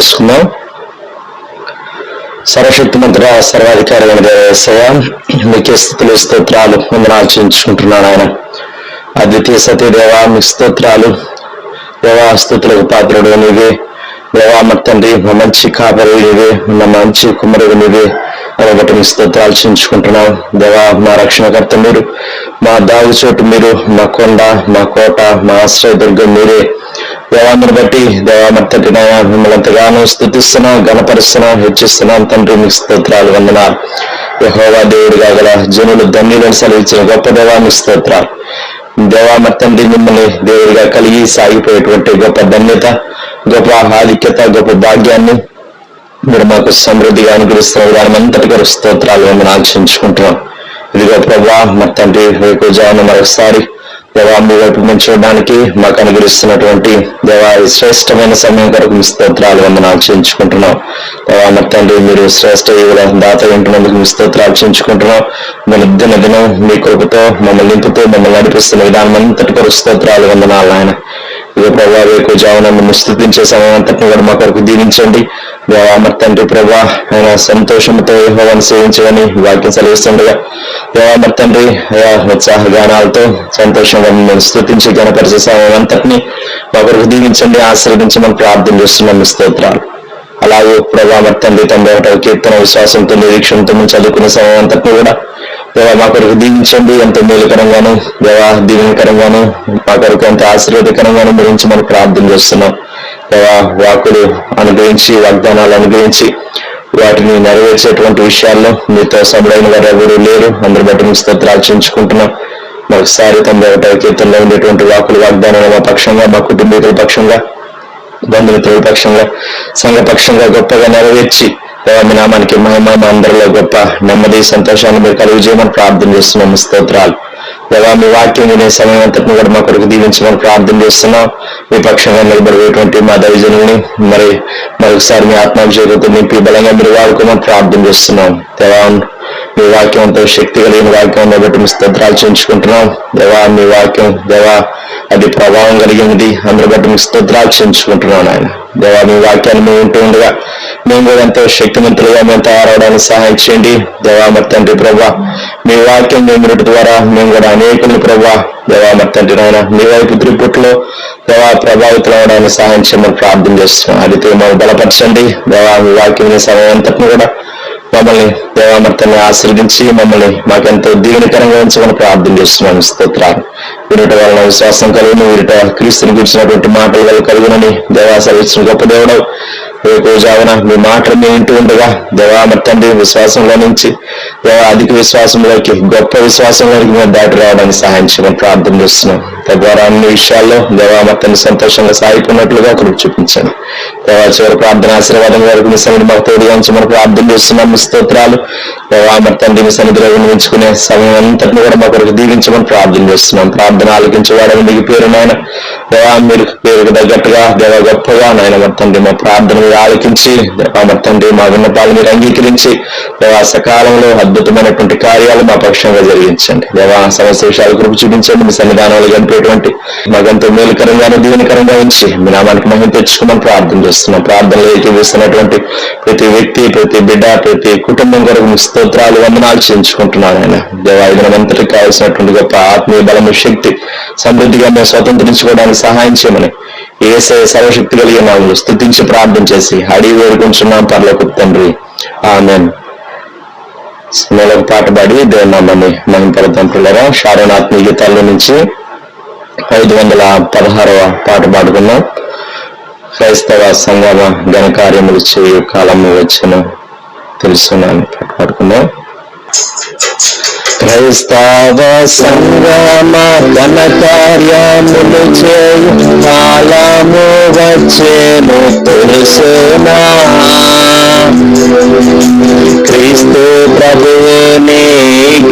చేసుకుందాం. సర్వశక్తిమంతుడ సర్వాధికారి అయిన యేసయ్యా, మీకే స్తుతులు స్తోత్రాలు వందనాలు చెల్లించుకుంటున్నాను. ఆయన అద్వితీయ సత్యదేవా, మీకు స్తోత్రాలు. దేవా, స్తుతులకు పాత్రుడు నీవే. దేవా మా తండ్రి, మా మంచి కాపరి నీవే, మా మంచి కుమ్మరుడు నీవే అని బట్టి మీ స్తోత్రాలు చెల్లించుకుంటున్నాం. దేవా, మా రక్షణకర్త మీరు, మా దాగుచోటు మీరు, మా కొండ, మా కోట, మా ఆశ్రయదుర్గం మీరే. దేవాన్ని బట్టి దేవా మా తండ్రి నాయన మిమ్మల్ని ఎంతగానో స్తుతిస్తున్నాం, గణపరుస్తున్నాం, హెచ్చిస్తున్నాం. తండ్రి మీకు స్తోత్రాలు వందనాలు. యెహోవా దేవుడిగా గల జనులు ధన్యులను సెలవిచ్చిన గొప్ప దేవాన్ని స్తోత్రాలు. దేవా మా తండ్రి, మిమ్మల్ని దేవుడిగా కలిగి సాగిపోయేటువంటి గొప్ప ధన్యత, గొప్ప ఆధిక్యత, గొప్ప భాగ్యాన్ని మీరు మాకు సమృద్ధిగా అనుగ్రహిస్తున్న విధానం అంతటిగా స్తోత్రాలు వందనాలు చెల్లించుకుంటున్నాం. ఇదిగో ప్రభా మా తండ్రి, రేపు జాను మరొకసారి దేవా మీ వైపు మేము చూడడానికి మాకు అనుగ్రహిస్తున్నటువంటి దేవా శ్రేష్టమైన సమయం కొరకు మీ స్తోత్రాలు వందనాలు చెల్లించుకుంటున్నాం. దేవా మా తండ్రి, మీరు శ్రేష్ట దాత ఉంటున్నందుకు మీ స్తోత్రాలు చెల్లించుకుంటున్నాం. మన దినం మీ కృపతో మమ్మల్ని నింపుతూ మమ్మల్ని నడిపిస్తున్న విధానం అంతటి కొరకు స్తోత్రాలు వందనాలు. ఆయన ఇక ప్రభా రేపు జావున మిమ్మల్ని స్థుతించే సమయం అంతటిని కూడా మా కొరకు దీవించండి. దేవా మా తండ్రి ప్రభా ఆయన సంతోషంతో యెహోవాను సేవించమని వాక్యం సెలవిస్తుండగా దేవా మా తండ్రి ఉత్సాహ గానాలతో సంతోషంగా మిమ్మల్ని స్థుతించి గణపరిచే సమయం అంతటిని మా కొరకు దీవించండి, ఆశీర్వదించమని ప్రార్థన చేస్తున్నాం. స్తోత్రాలు. అలాగే ప్రభా మా తండ్రి 91వ కీర్తన విశ్వాసంతో నిరీక్షణతో మేము చదువుకునే సమయం అంతటిని కూడా దేవా మా కొరకు దీవించండి. ఎంతో మేలుకరంగాను దేవా దీవెనకరంగాను మా కొరకు ఎంతో ఆశీర్వాదకరంగాను గురించి మనం ప్రార్థన చేస్తున్నాం. దేవా వాకులు అనుగ్రహించి, వాగ్దానాలు అనుగ్రహించి వాటిని నెరవేర్చేటువంటి విషయాల్లో మీతో సముడైన వారు ఎవరు లేరు. అందరి బట్టి మీ స్తోత్రాలు చెల్లించుకుంటున్నాం. మరొకసారి 91వ కీర్తనలో ఉండేటువంటి వాకులు వాగ్దానాలు మా పక్షంగా, మా కుటుంబీకుల పక్షంగా, బంధుమిత్రుల పక్షంగా, సంఘ పక్షంగా గొప్పగా నెరవేర్చి దేవా మీ నామానికి మహిమ, మా అందరిలో గొప్ప నెమ్మది, సంతోషాన్ని మీరు కలుగు చేయమని ప్రార్థన చేస్తున్నాం. స్తోత్రాలు. దేవా మీ వాక్యం వినే సమయం అంతటిని కూడా మా కొరకు దీవించమని ప్రార్థన చేస్తున్నాం. మీ పక్షంగా నిలబడేటువంటి మా దైవజనుల్ని మరొకసారి మీ ఆత్మాభిషేకంతో నింపి బలంగా మీరు వాడుకోమని ప్రార్థన చేస్తున్నాం. దేవా మీ వాక్యంతో శక్తి కలిగిన వాక్యం బట్టి మీ స్తోత్రాలు చెల్లించుకుంటున్నాం. దేవా మీ వాక్యం దేవా అది ప్రభావం కలిగినది, అందరి బట్టి మీ స్తోత్రాలు చెల్లించుకుంటున్నాను. ఆయన దేవా మీ వాక్యాన్ని మేము వింటూ ఉండగా మేము కూడా ఎంతో శక్తివంతులుగా మేము తయారవడానికి సహాయం చేయండి. దేవా మా తండ్రి ప్రభా మీ వాక్యం మేము వినటి ద్వారా మేము కూడా అనేకులు ప్రభా దేవా మా తండ్రి నాయన మీ వైపు త్రిపుట్లో దేవా ప్రభావితులు అవడానికి సహాయం చేయమని ప్రార్థన చేస్తున్నాం. అయితే మమ్మల్ని బలపరచండి. దేవా మీ వాక్యం వినే సమయం అంతటిని కూడా మమ్మల్ని దేవామర్తని ఆశీర్వదించి మమ్మల్ని మాకెంతో దీవెనకరంగా ఉంచమని ప్రార్థన చేస్తున్నాను. స్తోత్రాలు. వీరిట వలన విశ్వాసం కలుగును, వీరిట క్రీస్తుని గురించినటువంటి మాటలు కలుగునని దేవా సెలవిచ్చిన గొప్ప దేవుడు. రేపు జావున మీ మాటలు మేము వింటూ ఉండగా దేవామర్తండి విశ్వాసంలో నుంచి దేవా అధిక విశ్వాసంలోకి, గొప్ప విశ్వాసంలోకి మేము దాటి రావడానికి సహాయం చేయమని ప్రార్థన చేస్తున్నాం. తద్వారా అన్ని విషయాల్లో దేవామర్తని సంతోషంగా సాగిపోయినట్లుగా ఒకరికి చూపించండి. దేవా చివరి ప్రార్థన ఆశీర్వాదం వరకు మీ సన్నిధి మాకు తోడుగా ఉంచమని ప్రార్థన చేస్తున్నాం. స్తోత్రాలు. దేవామర్తండి మీ సన్నిధిలో వినిపించుకునే సమయం అంతటిని కూడా మా కొరకు దీవించమని ప్రార్థన చేస్తున్నాం. ప్రార్థన ఆలకించేవాడని మీకు పేరు నాయన దేవా మీరు పేరుకు తగ్గట్టుగా దేవా గొప్పగా నాయన మర్తండి మా ప్రార్థన మీరు ఆలకించి దేవామర్తండి మా విన్నపాలు మీరు అంగీకరించి దేవా సకాలంలో అద్భుతమైనటువంటి కార్యాలు మా పక్షంగా జరిగించండి. దేవా సమస్య విషయాలు కృప చూపించండి. మీ సన్నిధానాలు గడిపేటువంటి మాకెంతో మేలుకరంగాను దీవెనకరంగా ఉంచి మీ నామానికి మహిమ తెచ్చుకోమని ప్రార్థన చేస్తున్నాం. ప్రార్థనలు ఏకీవిస్తున్నటువంటి ప్రతి వ్యక్తి, ప్రతి బిడ్డ, ప్రతి కుటుంబం కొరకు మీ స్తోత్రాలు వందనాలు చేయించుకుంటున్నాను. ఆయన దేవా ఇదంతటికి కావాల్సినటువంటి గొప్ప ఆత్మీయ బలము, శక్తి సమృద్ధిగా మేము స్వతంత్రించుకోవడానికి సహాయం చేయమని యేసయ్య సర్వశక్తి కలిగిన నామములో స్తుతించి ప్రార్థన చేసి అడిగి వేడుకుంటున్నాం పరలోకపు తండ్రి. ఆమేన్. ఒక పాట పాడి దేవుని నామాన్ని మహిమపడతాం. పిల్లరా షారోన్ ఆత్మీయ గీతాల్లో నుంచి 516వ పాట పాడుకున్నాం. క్రైస్తవ సంగమ ఘనకార్యములు చేయు కాలము వచ్చును తెలుసున్నాను పాడుకున్నాం. క్రైస్తవ సంగమ ఘనకార్యములు చేయు కాలము వచ్చెను తెలుసునా, క్రీస్తు ప్రభువుని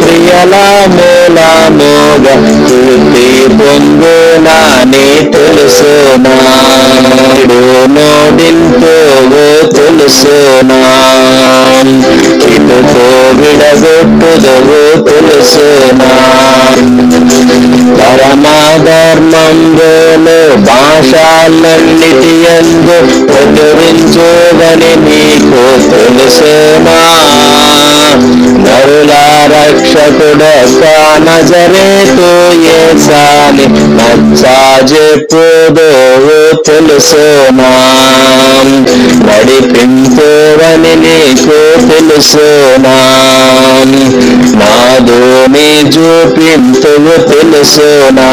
క్రియల మూలముగా కీర్తి పొందునని తెలుసునా, నోడింపు తెలుసునా, ఎందుకో విడగొట్టుదవు తెలుసునా. పరమాధర్మంలో భాషలన్నిటి యందు ప్రచురించువని నీకు తెలుసునా. నరుల రక్షకుడొక్క నజరేతు యేసాని నచ్చజెప్పుదువు తెలుసునా. నడిపించువని నీకు తెలుసునా. నాదు నీ చూపింతువు తెలుసునా.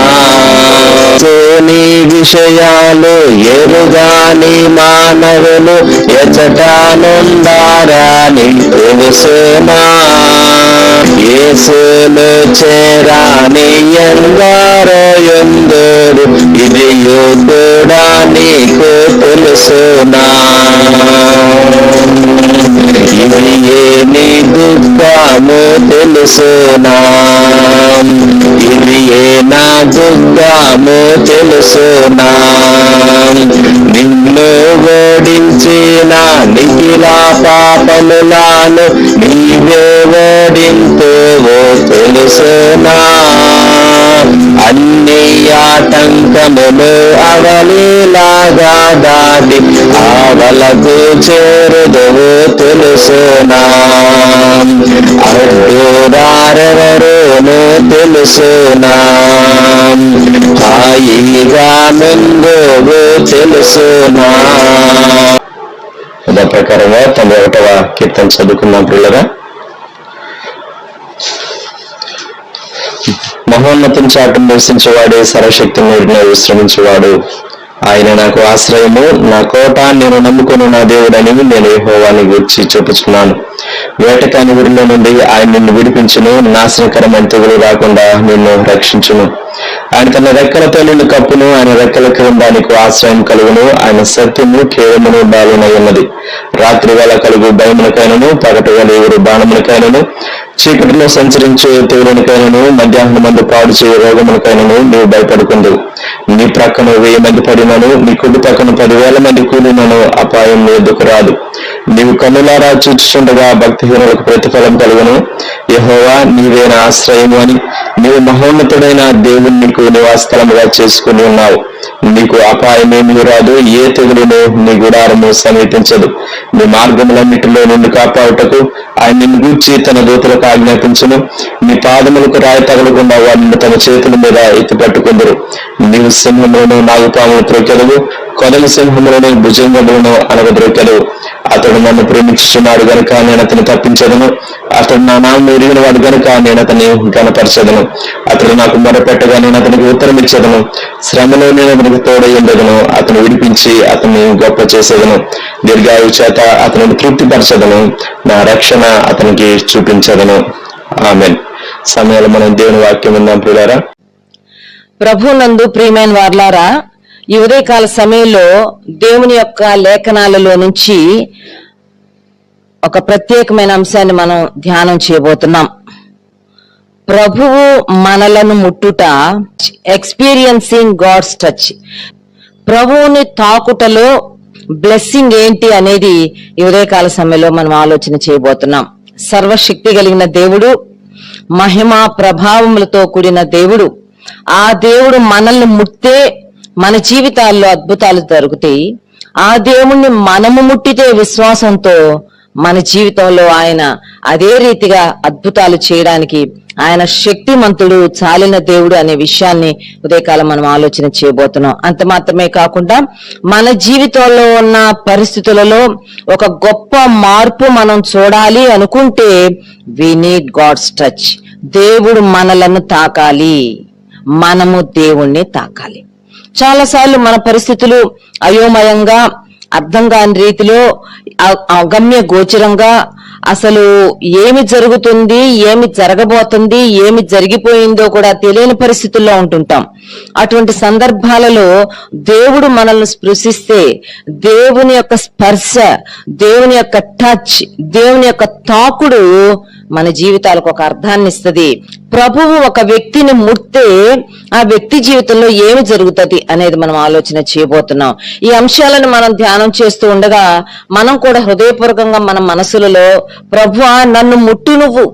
నీ విషయాలు ఎరుగాని మానవులు ఎచటానుండారని తెలుసునా. యేసును చేరాని ఎందరో ఎందరు ఇది కూడా నీకు తెలుసునా. ఇది నీ దుఃఖము తెలుసునా. ఇది నా దుఃఖము తెలుసునా. నిన్ను ఓడించిన నిఖిల పాపములను నీవే ఓడింతువో తెలుసునా. అన్ని ఆటంకములు అవలీలాగా దాటి ఆవలకు చేరుదువు తెలుసునా. అడ్డురారెవరును తెలుసునా. హాయిగా ముందువు తెలుసునా. అదే ప్రకారంగా 91వ కీర్తన చదువుకున్నాం పిల్లగా. మహోన్నతం చాటు నివసించేవాడే సర్వశక్తిని విశ్రమించేవాడు. ఆయన నాకు ఆశ్రయము, నా కోట, నేను నమ్ముకుని నా దేవుడని నేను యెహోవాని గూర్చి చెప్పుచున్నాను. వేటకాని ఊరిలో నుండి ఆయన నిన్ను విడిపించును, నాశనకరమైన తెగులు రాకుండా నిన్ను రక్షించును. ఆయన తన రెక్కలతో నిన్ను కప్పును, ఆయన రెక్కల క్రింద నీకు ఆశ్రయం కలుగును. ఆయన సత్యము కేవలము బాలునై ఉన్నది. రాత్రి వేళ కలుగు భయములకైనను, పగటి వేళ ఎగురు బాణములకైనను, చీకటిలో సంచరించే తెగులకైనను, మధ్యాహ్నం మందు పాడు చేయే రోగములకైనను నీవు భయపడుకుందు. నీ ప్రక్కన 1000 మంది పడినను, నీ కుడి పక్కన 10,000 మంది కూలినను అపాయం నీ ఎదుకు రాదు. నీవు కన్నులారా చూచుచుండగా భక్తిహీనులకు ప్రతిఫలం కలుగును. యెహోవా నీవే నా ఆశ్రయము అని నీవు మహోన్నతుడైన దేవుని నీకు నివాసస్థలముగా చేసుకుని ఉన్నావు. నీకు అపాయమేమీ రాదు, ఏ తెగులును నీ గుడారము సమీపించదు. నీ మార్గములన్నిటిలో నిన్ను కాపాడుటకు ఆయన నిన్ను గూర్చి తన దూతలకు ఆజ్ఞాపించును. నీ పాదములకు రాయి తగలకుండా వారిని తమ చేతుల మీద ఎత్తి పట్టుకుందరు. నీవు సింహములను, నాగుపామును త్రొక్కెదవు, కొదల సింహములను, భుజంగములను అనగద్రొక్కెదవు. అతడు నన్ను ప్రేమించుచున్నాడు గనుక నేను అతను తప్పించదను. అతడు నా నామం ఎరిగిన వాడు గనుక నేను అతని గణపరచదను. అతడు నాకు మొరపెట్టగా నేను అతనికి ఉత్తరం ఇచ్చేదను. శ్రమలో నేను అతనికి తోడయ్యుండెదను. అతను విడిపించి అతన్ని గొప్ప చేసేదను. దీర్ఘాయువు చేత అతనిని తృప్తిపరచదను. నా రక్షణ అతనికి చూపించదను. ఆమేన్. సమయంలో మనం దేవుని వాక్యం విందాం ప్రియులారా. ప్రభునందు ప్రియమైన వార్లారా, ఈ ఉదయకాల సమయంలో దేవుని యొక్క లేఖనాలలో నుంచి ఒక ప్రత్యేకమైన అంశాన్ని మనం ధ్యానం చేయబోతున్నాం. ప్రభువు మనలను ముట్టుట, ఎక్స్పీరియన్సింగ్ గాడ్స్ టచ్. ప్రభువుని తాకుటలో బ్లెస్సింగ్ ఏంటి అనేది ఈ ఉదయకాల సమయంలో మనం ఆలోచన చేయబోతున్నాం. సర్వశక్తి కలిగిన దేవుడు, మహిమా ప్రభావములతో కూడిన దేవుడు. ఆ దేవుడు మనల్ని ముట్టే మన జీవితాల్లో అద్భుతాలు జరుగుతాయి. ఆ దేవుణ్ణి మనము ముట్టితే విశ్వాసంతో మన జీవితంలో ఆయన అదే రీతిగా అద్భుతాలు చేయడానికి ఆయన శక్తిమంతుడు, చాలిన దేవుడు అనే విషయాన్ని ఉదయకాలం మనం ఆలోచన చేయబోతున్నాం. అంత మాత్రమే కాకుండా మన జీవితంలో ఉన్న పరిస్థితులలో ఒక గొప్ప మార్పు మనం చూడాలి అనుకుంటే వి నీడ్ గాడ్స్ టచ్. దేవుడు మనలను తాకాలి, మనము దేవుణ్ణి తాకాలి. చాలాసార్లు మన పరిస్థితులు అయోమయంగా, అర్థం కాని రీతిలో, అగమ్య గోచరంగా, అసలు ఏమి జరుగుతుంది, ఏమి జరగబోతుంది, ఏమి జరిగిపోయిందో కూడా తెలియని పరిస్థితుల్లో ఉంటుంటాం. అటువంటి సందర్భాలలో దేవుడు మనల్ని స్పృశిస్తే, దేవుని యొక్క స్పర్శ, దేవుని యొక్క టచ్, దేవుని యొక్క తాకుడు మన జీవితాలకు ఒక అర్థాన్ని ఇస్తుంది. ప్రభువు ఒక వ్యక్తిని ముడితే ఆ వ్యక్తి జీవితంలో ఏమి జరుగుతుంది అనేది మనం ఆలోచన చేయబోతున్నాం. ఈ అంశాలను మనం ధ్యానం చేస్తూ ఉండగా మనం కూడా హృదయపూర్వకంగా మన మనసులలో, ప్రభువా నన్ను ముట్టు నువ్వు,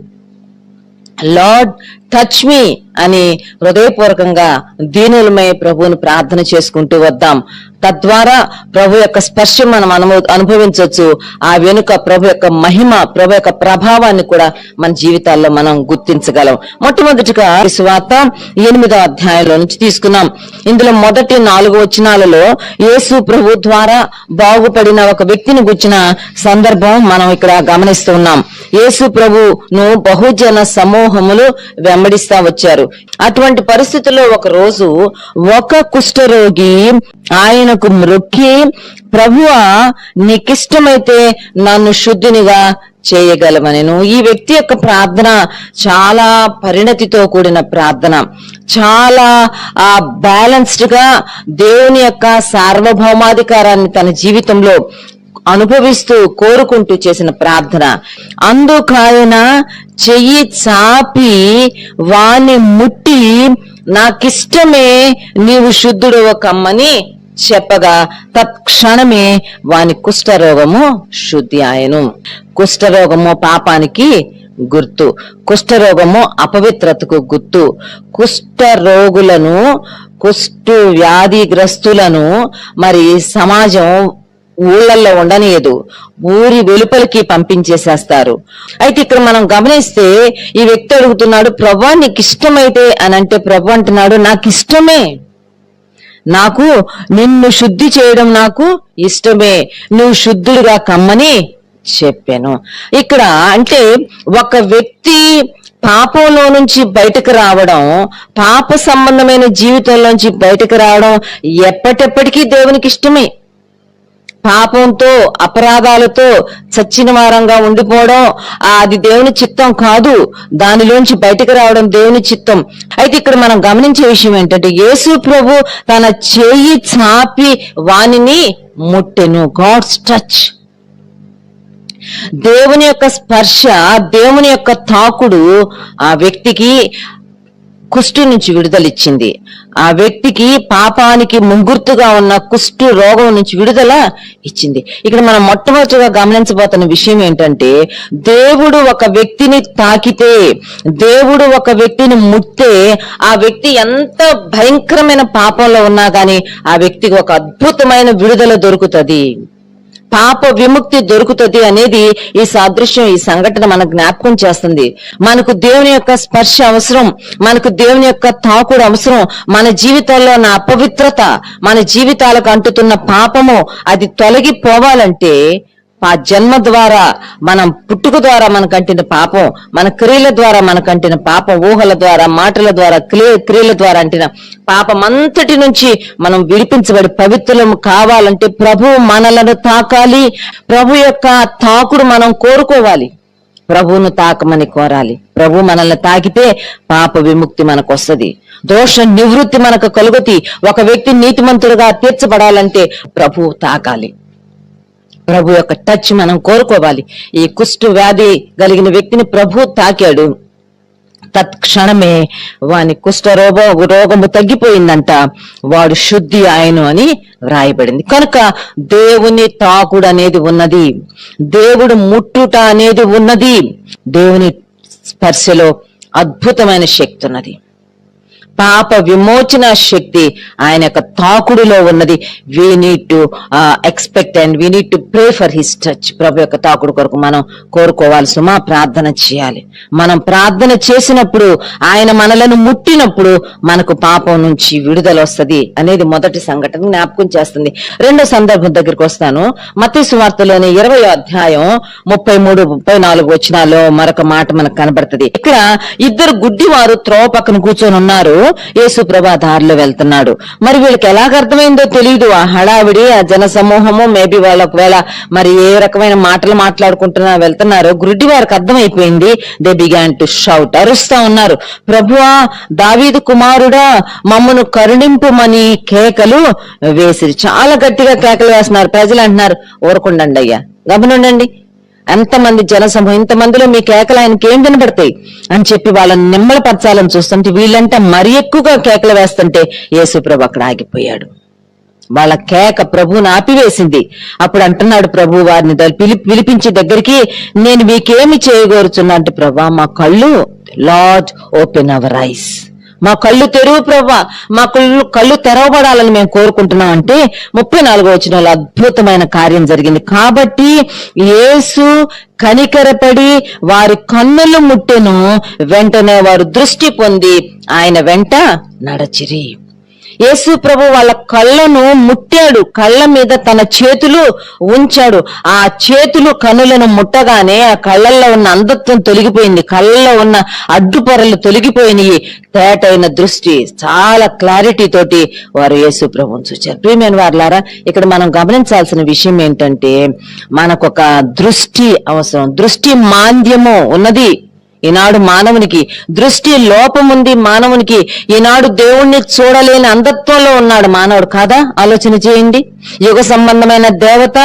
లార్డ్ టచ్ మీ అని హృదయపూర్వకంగా దీనులమై ప్రభువుని ప్రార్థన చేసుకుంటూ వద్దాం. తద్వారా ప్రభు యొక్క స్పర్శ మనం అనుభవించవచ్చు. ఆ వెనుక ప్రభు యొక్క మహిమ, ప్రభు యొక్క ప్రభావాన్ని కూడా మన జీవితాల్లో మనం గుర్తించగలం. మొట్టమొదటిగా సువార్త 8వ అధ్యాయంలో నుంచి తీసుకున్నాం. ఇందులో మొదటి 4 వచనాలలో యేసు ప్రభు ద్వారా బాగుపడిన ఒక వ్యక్తిని గుర్చిన సందర్భం మనం ఇక్కడ గమనిస్తూ ఉన్నాం. యేసు ప్రభును బహుజన సమూహములు వెంబడిస్తా వచ్చారు. అటువంటి పరిస్థితుల్లో ఒక రోజు ఒక కుష్ఠరోగి ఆయనకు మ్రొక్కి, ప్రభువా నీకిష్టమైతే నన్ను శుద్ధినిగా చేయగలవనెను. ఈ వ్యక్తి యొక్క ప్రార్థన చాలా పరిణతితో కూడిన ప్రార్థన, చాలా బ్యాలెన్స్డ్ గా దేవుని యొక్క సార్వభౌమాధికారాన్ని తన జీవితంలో అనుభవిస్తూ కోరుకుంటూ చేసిన ప్రార్థన. అందుకాయన చెయ్యి చాపి వాణ్ణి ముట్టి, నాకిష్టమే నీవు శుద్ధుడు కమ్మని చెప్పగా తత్క్షణమే వాని కుష్ఠరోగము శుద్ధి ఆయను. కుష్ఠరోగము పాపానికి గుర్తు, కుష్ఠరోగము అపవిత్రతకు గుర్తు. కుష్ఠరోగులను, కుష్ఠు వ్యాధిగ్రస్తులను మరి సమాజం ఊళ్ళల్లో ఉండనియదు, ఊరి వెలుపలికి పంపించేసేస్తారు. అయితే ఇక్కడ మనం గమనిస్తే ఈ వ్యక్తి అడుగుతున్నాడు, ప్రభువా నీకు ఇష్టమైతే అని అంటే ప్రభు అంటున్నాడు, నాకు ఇష్టమే, నాకు నిన్ను శుద్ధి చేయడం నాకు ఇష్టమే, నువ్వు శుద్ధుడిగా కమ్మని చెప్పాను. ఇక్కడ అంటే ఒక వ్యక్తి పాపంలో నుంచి బయటకు రావడం, పాప సంబంధమైన జీవితంలోంచి బయటకు రావడం ఎప్పటికీ దేవునికి ఇష్టమే. పాపంతో, అపరాధాలతో చచ్చిన వారంగా ఉండిపోవడం అది దేవుని చిత్తం కాదు. దానిలోంచి బయటకు రావడం దేవుని చిత్తం. అయితే ఇక్కడ మనం గమనించే విషయం ఏంటంటే యేసు ప్రభు తన చేయి చాపి వానిని ముట్టెను. గాడ్స్ టచ్, దేవుని యొక్క స్పర్శ, దేవుని యొక్క తాకుడు ఆ వ్యక్తికి కుష్టు నుంచి విడుదలిచ్చింది. ఆ వ్యక్తికి పాపానికి ముంగుర్తుగా ఉన్న కుష్టు రోగం నుంచి విడుదల ఇచ్చింది. ఇక్కడ మనం మొట్టమొదటిగా గమనించబోతున్న విషయం ఏంటంటే దేవుడు ఒక వ్యక్తిని తాకితే, దేవుడు ఒక వ్యక్తిని ముట్టే ఆ వ్యక్తి ఎంత భయంకరమైన పాపంలో ఉన్నా గాని ఆ వ్యక్తికి ఒక అద్భుతమైన విడుదల దొరుకుతుంది, పాప విముక్తి దొరుకుతుంది అనేది ఈ సాదృశ్యం, ఈ సంఘటన మనకు జ్ఞాపకం చేస్తుంది. మనకు దేవుని యొక్క స్పర్శ అవసరం, మనకు దేవుని యొక్క తాకుడు అవసరం. మన జీవితాల్లో ఉన్న అపవిత్రత, మన జీవితాలకు అంటుతున్న పాపము అది తొలగిపోవాలంటే ఆ జన్మ ద్వారా, మనం పుట్టుక ద్వారా మనకంటిన పాపం, మన క్రియల ద్వారా మనకంటిన పాపం, ఊహల ద్వారా, మాటల ద్వారా, క్రియల ద్వారా అంటిన పాపమంతటి నుంచి మనం విడిపించబడి పవిత్రం కావాలంటే ప్రభువు మనలను తాకాలి. ప్రభు యొక్క తాకుడు మనం కోరుకోవాలి, ప్రభువును తాకమని కోరాలి. ప్రభు మనల్ని తాకితే పాప విముక్తి మనకు వస్తుంది, దోష నివృత్తి మనకు కలుగుతుంది. ఒక వ్యక్తి నీతిమంతుడుగా తీర్చబడాలంటే ప్రభువు తాకాలి, ప్రభు యొక్క టచ్ మనం కోరుకోవాలి. ఈ కుష్టు వ్యాధి కలిగిన వ్యక్తిని ప్రభు తాకాడు, తత్క్షణమే వాని కుష్ఠ రోగము తగ్గిపోయిందంట, వాడు శుద్ధి ఆయను అని వ్రాయబడింది. కనుక దేవుని తాకుడు అనేది ఉన్నది, దేవుడు ముట్టుట అనేది ఉన్నది, దేవుని స్పర్శలో అద్భుతమైన శక్తి ఉన్నది, పాప విమోచన శక్తి ఆయన యొక్క తాకుడులో ఉన్నది. We need to expect and we need to pray for his touch. ప్రభు యొక్క తాకుడు కొరకు మనం కోరుకోవాలి సుమా, ప్రార్థన చేయాలి. మనం ప్రార్థన చేసినప్పుడు, ఆయన మనలను ముట్టినప్పుడు మనకు పాపం నుంచి విడుదల వస్తుంది అనేది మొదటి సంఘటన జ్ఞాపకం చేస్తుంది. రెండో సందర్భం దగ్గరికి వస్తాను. మత్తయి సువార్తలోని 20వ అధ్యాయం 33-34 వచనాల్లో మరొక మాట మనకు కనబడుతుంది. ఇక్కడ ఇద్దరు గుడ్డివారు త్రోవ పక్కన కూర్చొని ఉన్నారు. యేసు ప్రభు దారిలో వెళ్తున్నాడు. మరి వీళ్ళకి ఎలాగ అర్థమైందో తెలియదు. ఆ హడావిడి, ఆ జన సమూహము, మేబీ వాళ్ళు ఒకవేళ మరి ఏ రకమైన మాటలు మాట్లాడుకుంటున్నా వెళ్తున్నారు. గుడ్డి వారికి అర్థమైపోయింది. దే బిగాన్ టు షౌట్, అరుస్తా ఉన్నారు, ప్రభువా దావీదు కుమారుడా మమ్మను కరుణింపుమని కేకలు వేసిరి. చాలా గట్టిగా కేకలు వేస్తున్నారు. ప్రజలు అంటున్నారు, ఊరకుండండి అయ్యా, గమనుండండి, ఎంతమంది జనసమూహం, ఇంతమందిలో మీ కేకలు ఆయనకి ఏం వినబడతాయి అని చెప్పి వాళ్ళని నిమ్మలపరచాలని చూస్తుంటే వీళ్ళంటే మరి ఎక్కువగా కేకలు వేస్తుంటే యేసుప్రభు అక్కడ ఆగిపోయాడు. వాళ్ళ కేక ప్రభువుని ఆపివేసింది. అప్పుడు అంటున్నాడు ప్రభు వారిని పిలిపించి దగ్గరికి, నేను మీకేమి చేయగోరుచున్నా అంటే, ప్రభా మా కళ్ళు, లార్డ్ ఓపెన్ అవర్ ఐస్, మా కళ్ళు తెరువు ప్రభా, మా కళ్ళు తెరవబడాలని మేము కోరుకుంటున్నాం అంటే 34వ వచనంలో అద్భుతమైన కార్యం జరిగింది. కాబట్టి యేసు కనికరపడి వారి కన్నులు ముట్టెను, వెంటనే వారు దృష్టి పొంది ఆయన వెంట నడచిరి. యేసు ప్రభు వాళ్ళ కళ్ళను ముట్టాడు, కళ్ళ మీద తన చేతులు ఉంచాడు. ఆ చేతులు కన్నులను ముట్టగానే ఆ కళ్ళల్లో ఉన్న అంధత్వం తొలగిపోయింది, కళ్ళల్లో ఉన్న అడ్డుపొరలు తొలగిపోయినాయి. తేటైన దృష్టి, చాలా క్లారిటీ తోటి వారు యేసు ప్రభువును చూచారు. ప్రియమైన వారులారా, ఇక్కడ మనం గమనించాల్సిన విషయం ఏంటంటే మనకొక దృష్టి అవసరం. దృష్టి మాంద్యము ఉన్నది ఈనాడు మానవునికి, దృష్టి లోపం ఉంది మానవునికి. ఈనాడు దేవుణ్ణి చూడలేని అంధత్వంలో ఉన్నాడు మానవుడు కాదా? ఆలోచన చేయండి. యుగ సంబంధమైన దేవత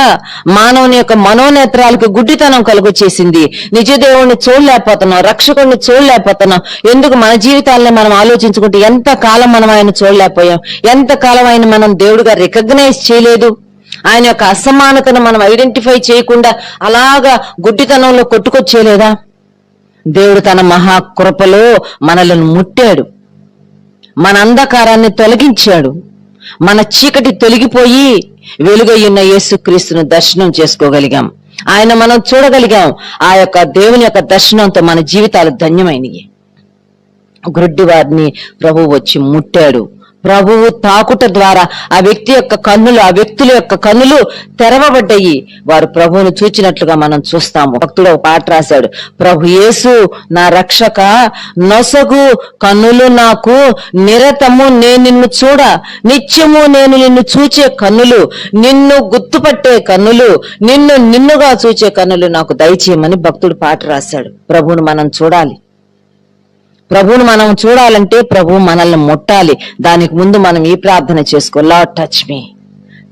మానవుని యొక్క మనోనేత్రాలకు గుడ్డితనం కలుగు చేసింది. నిజ దేవుణ్ణి చూడలేకపోతున్నాం, రక్షకుడిని చూడలేకపోతున్నాం. ఎందుకు? మన జీవితాలని మనం ఆలోచించుకుంటే ఎంత కాలం మనం ఆయన చూడలేకపోయాం, ఎంత కాలం ఆయన మనం దేవుడిగా రికగ్నైజ్ చేయలేదు. ఆయన యొక్క అసమానతను మనం ఐడెంటిఫై చేయకుండా అలాగా గుడ్డితనంలో కొట్టుకొచ్చేలేదా? దేవుడు తన మహాకృపలో మనలను ముట్టాడు, మన అంధకారాన్ని తొలగించాడు, మన చీకటి తొలగిపోయి వెలుగయ్యున్న యేసుక్రీస్తును దర్శనం చేసుకోగలిగాం, ఆయన మనం చూడగలిగాం. ఆ యొక్క దేవుని యొక్క దర్శనంతో మన జీవితాలు ధన్యమైనవి. గుడ్డి వారిని ప్రభువు వచ్చి ముట్టాడు. ప్రభువు తాకుట ద్వారా ఆ వ్యక్తి యొక్క కన్నులు, ఆ వ్యక్తుల యొక్క కన్నులు తెరవబడ్డాయి. వారు ప్రభువును చూచినట్లుగా మనం చూస్తాము. భక్తుడు ఒక పాట రాశాడు, ప్రభు యేసు నా రక్షక, నొసగు కన్నులు నాకు నిరతము, నేను నిన్ను చూడ, నిత్యము నేను నిన్ను చూచే కన్నులు, నిన్ను గుర్తుపట్టే కన్నులు, నిన్ను నిన్నుగా చూచే కన్నులు నాకు దయచేయమని భక్తుడు పాట రాశాడు. ప్రభువును మనం చూడాలి. ప్రభువును మనం చూడాలంటే ప్రభువు మనల్ని ముట్టాలి. దానికి ముందు మనం ఈ ప్రార్థన చేసుకో, Lord touch me,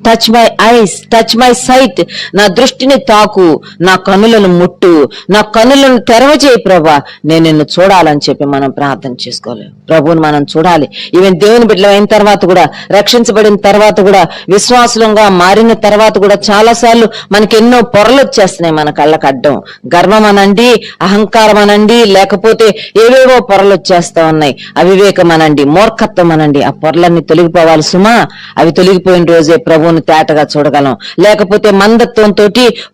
touch my eyes, touch my sight. నా దృష్టిని తాకు, నా కన్నులను ముట్టు, నా కన్నులను తెరవజేయి ప్రభా, నేను నిన్ను చూడాలని చెప్పి మనం ప్రార్థన చేసుకోవాలి. ప్రభువుని మనం చూడాలి. ఈవెన్ దేవుని బిడ్డలు అయిన తర్వాత కూడా, రక్షించబడిన తర్వాత కూడా, విశ్వాసులంగా మారిన తర్వాత కూడా చాలా సార్లు మనకి ఎన్నో పొరలు వచ్చేస్తున్నాయి మన కళ్ళకు అడ్డం. గర్వం అనండి, అహంకారం అనండి, లేకపోతే ఏవేవో పొరలు వచ్చేస్తా ఉన్నాయి, అవివేకం అనండి, మూర్ఖత్వం అనండి. ఆ పొరలన్నీ తొలగిపోవాలి సుమా. అవి తొలగిపోయిన రోజే ప్రభువుని తేటగా చూడగలం. లేకపోతే మందత్వంతో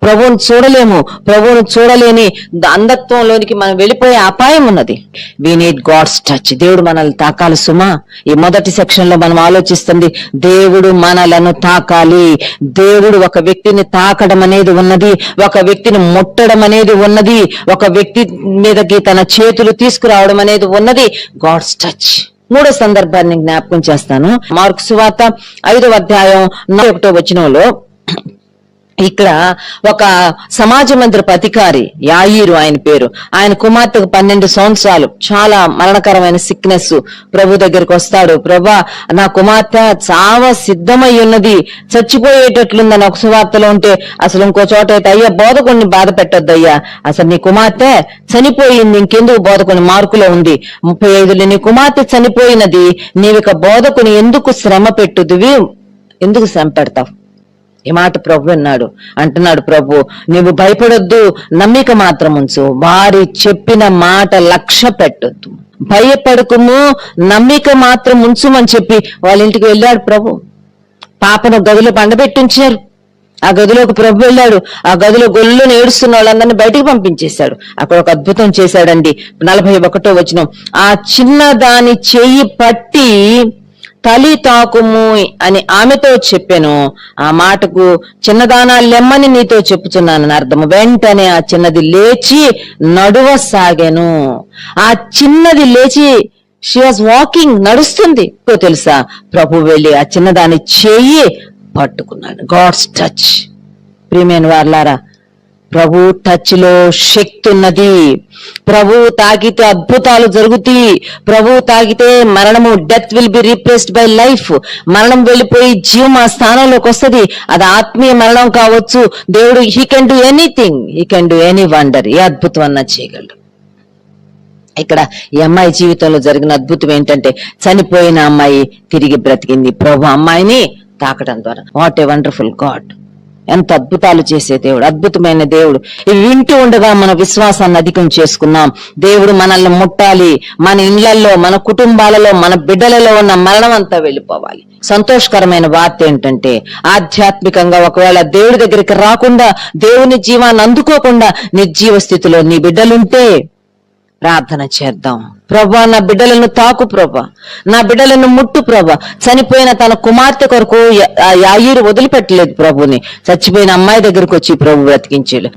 ప్రభువుని చూడలేము. ప్రభువుని చూడలేని అంధత్వంలోనికి మనం వెళ్ళిపోయే అపాయం ఉన్నది. We need God's touch. దేవుడు మనల్ని తాకాలి సుమా. ఈ మొదటి సెక్షన్ లో మనం ఆలోచిస్తుంది, దేవుడు మనలను తాకాలి. దేవుడు ఒక వ్యక్తిని తాకడం అనేది ఉన్నది, ఒక వ్యక్తిని ముట్టడం అనేది ఉన్నది, ఒక వ్యక్తి మీదకి తన చేతులు తీసుకురావడం అనేది ఉన్నది. God's touch. మూడో సందర్భాన్ని జ్ఞాపకం చేస్తాను. మార్కు సువార్త 5వ అధ్యాయం 41వ వచనంలో ఇక్కడ ఒక సమాజ మందిరపు అధికారి యాయీరు ఆయన పేరు, ఆయన కుమార్తెకు 12 సంవత్సరాలు, చాలా మరణకరమైన సిక్నెస్. ప్రభు దగ్గరికి వస్తాడు, ప్రభా నా కుమార్తె చావ సిద్ధమై ఉన్నది, చచ్చిపోయేటట్లుందని ఒక సువార్తలో ఉంటే, అసలు ఇంకో చోట అయితే అయ్యా బోధకుడిని బాధ పెట్టొద్దయ్యా, అసలు నీ కుమార్తె చనిపోయింది, ఇంకెందుకు బోధకుని మార్కులో ఉంది 35లో నీ కుమార్తె చనిపోయినది, నీవిక బోధకుని ఎందుకు శ్రమ పెట్టుదివి, ఎందుకు శ్రమ పెడతావు? ఈ మాట ప్రభు అన్నాడు. అంటున్నాడు ప్రభు, నీవు భయపడొద్దు, నమ్మిక మాత్రం ఉంచు, వారి చెప్పిన మాట లక్ష్య పెట్టొద్దు, భయపడకుము, నమ్మిక మాత్రం ఉంచుమని చెప్పి వాళ్ళ ఇంటికి వెళ్ళాడు ప్రభు. పాపను గదిలో పండబెట్టించారు. ఆ గదిలోకి ప్రభు వెళ్ళాడు. ఆ గదిలో గొల్లును ఏడుస్తున్న వాళ్ళందరినీ బయటికి పంపించేశాడు. అక్కడ ఒక అద్భుతం చేశాడండి. 41వ వచనం, ఆ చిన్న దాని చెయ్యి పట్టి తలి తాకుము అని ఆమెతో చెప్పాను. ఆ మాటకు చిన్నదానా లెమ్మని నీతో చెప్పుచున్నానని అర్థము. వెంటనే ఆ చిన్నది లేచి నడువసాగాను. ఆ చిన్నది లేచి, షీ వాజ్ వాకింగ్, నడుస్తుంది. తెలుసా, ప్రభు వెళ్ళి ఆ చిన్నదాని చెయ్యి పట్టుకున్నాడు. God's touch. ప్రియమైన వారలారా, ప్రభు టచ్ లో శక్తి ఉన్నది. ప్రభు తాకితే అద్భుతాలు జరుగుతాయి. ప్రభు తాకితే మరణము, death will be replaced by life. మరణం వెళ్ళిపోయి జీవం ఆ స్థానంలోకి వస్తుంది. అది ఆత్మీయ మరణం కావచ్చు. దేవుడు he can do anything, he can do any wonder. ఏ అద్భుతం అన్నా చేయగలడు. ఇక్కడ ఈ అమ్మాయి జీవితంలో జరిగిన అద్భుతం ఏంటంటే, చనిపోయిన అమ్మాయి తిరిగి బ్రతికింది ప్రభు అమ్మాయిని తాకడం ద్వారా. What a wonderful God! ఎంత అద్భుతాలు చేసే దేవుడు, అద్భుతమైన దేవుడు. ఇవి వింటూ ఉండగా మన విశ్వాసాన్ని అధికం చేసుకున్నాం. దేవుడు మనల్ని ముట్టాలి. మన ఇళ్లలో, మన కుటుంబాలలో, మన బిడ్డలలో ఉన్న మరణం అంతా వెళ్ళిపోవాలి. సంతోషకరమైన వార్త ఏంటంటే, ఆధ్యాత్మికంగా ఒకవేళ దేవుడి దగ్గరికి రాకుండా, దేవుని జీవాన్ని అందుకోకుండా నిర్జీవ స్థితిలో నీ బిడ్డలుంటే ప్రార్థన చేద్దాం. ప్రభా, నా బిడ్డలను తాకు ప్రభా, నా బిడ్డలను ముట్టు ప్రభా. చనిపోయిన తన కుమార్తె కొరకు యాయీరు వదిలిపెట్టలేదు ప్రభుని. చచ్చిపోయిన అమ్మాయి దగ్గరకు వచ్చి ప్రభు బ్రతికించాడు.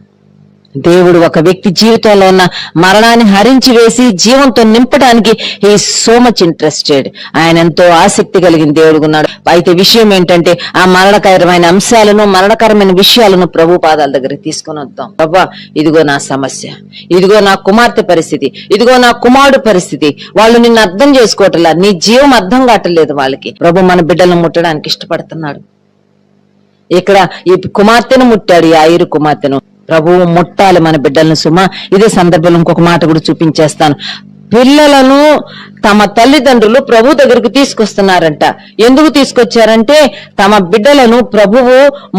దేవుడు ఒక వ్యక్తి జీవితంలో ఉన్న మరణాన్ని హరించి వేసి జీవంతో నింపడానికి ఈ సో మచ్ ఇంట్రెస్టెడ్. ఆయన ఎంతో ఆసక్తి కలిగిన దేవుడు ఉన్నాడు. అయితే విషయం ఏంటంటే, ఆ మరణకరమైన అంశాలను, మరణకరమైన విషయాలను ప్రభు పాదాల దగ్గరికి తీసుకొని వద్దాం. ప్రభా, ఇదిగో నా సమస్య, ఇదిగో నా కుమార్తె పరిస్థితి, ఇదిగో నా కుమారుడు పరిస్థితి. వాళ్ళు నిన్ను అర్థం చేసుకోవట్లా, నీ జీవం అర్థం కావట్లేదు వాళ్ళకి. ప్రభు మన బిడ్డలను ముట్టడానికి ఇష్టపడుతున్నాడు. ఇక్కడ ఈ కుమార్తెను ముట్టాడు, యాయీరు కుమార్తెను. ప్రభువు ముట్టాలి మన బిడ్డలను సుమా. ఇదే సందర్భంలో ఇంకొక మాట కూడా చూపించేస్తాను. పిల్లలను తమ తల్లిదండ్రులు ప్రభు దగ్గరకు తీసుకొస్తున్నారంట. ఎందుకు తీసుకొచ్చారంటే, తమ బిడ్డలను ప్రభువు